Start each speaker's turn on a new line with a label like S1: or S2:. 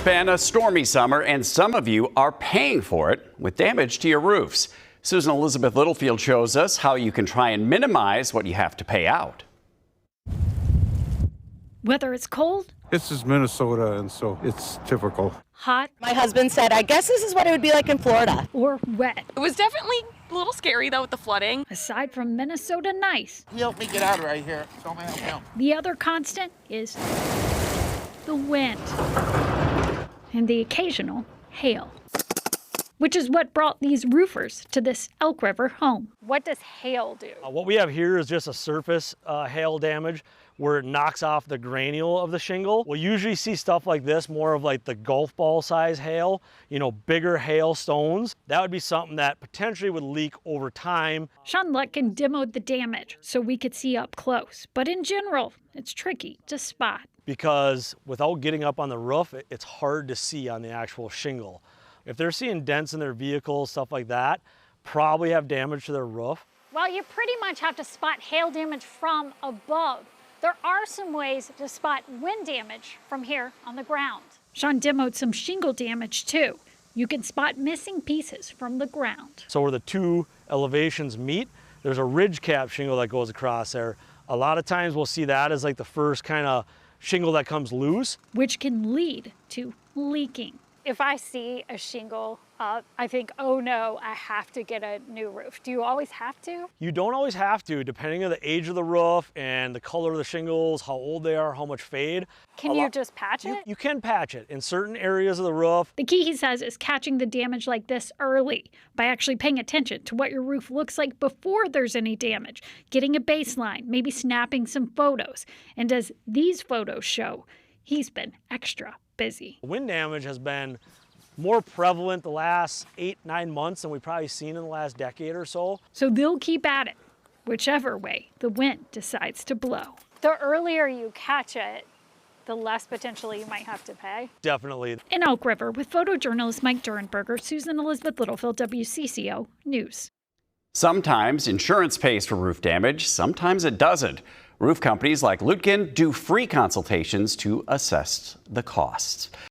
S1: been a stormy summer, and some of you are paying for it with damage to your roofs. Susan Elizabeth Littlefield shows us how you can try and minimize what you have to pay out.
S2: Whether it's cold,
S3: This is Minnesota, and so it's typical.
S2: hot,
S4: My husband said, I guess this is what it would be like in Florida.
S2: or wet,
S5: It was definitely a little scary though with the flooding.
S2: aside from Minnesota nice,
S6: He helped me get out of right here. So I'm gonna help him.
S2: the other constant is the wind and the occasional hail, which is what brought these roofers to this Elk River home. What does hail do?
S7: What we have here is just a surface hail damage where it knocks off the granule of the shingle. We'll usually see stuff like this, more of like the golf ball size hail, bigger hailstones. That would be something that potentially would leak over time.
S2: Sean Lutkin demoed the damage so we could see up close, but in general, it's tricky to spot.
S7: Because without getting up on the roof, it's hard to see on the actual shingle. If they're seeing dents in their vehicles, stuff like that, probably have damage to their roof.
S2: Well, you pretty much have to spot hail damage from above. There are some ways to spot wind damage from here on the ground. Sean demoed some shingle damage too. You can spot missing pieces from the ground.
S7: So where the two elevations meet, there's a ridge cap shingle that goes across there. A lot of times we'll see that as like the first kind of shingle that comes loose,
S2: which can lead to leaking. If I see a shingle up, I think, oh no, I have to get a new roof. Do you always have to?
S7: You don't always have to, depending on the age of the roof and the color of the shingles, how old they are, how much fade.
S2: Can you just patch it?
S7: You can patch it in certain areas of the roof.
S2: The key, he says, is catching the damage like this early by actually paying attention to what your roof looks like before there's any damage, getting a baseline, maybe snapping some photos. And as these photos show, he's been extra busy.
S7: Wind damage has been more prevalent the last 8-9 months than we've probably seen in the last decade or so.
S2: So they'll keep at it, whichever way the wind decides to blow. The earlier you catch it, the less potentially you might have to pay.
S7: Definitely.
S2: In Elk River, with photojournalist Mike Durenberger, Susan Elizabeth Littlefield, WCCO News.
S1: Sometimes insurance pays for roof damage, sometimes it doesn't. Roof companies like Lutkin do free consultations to assess the costs.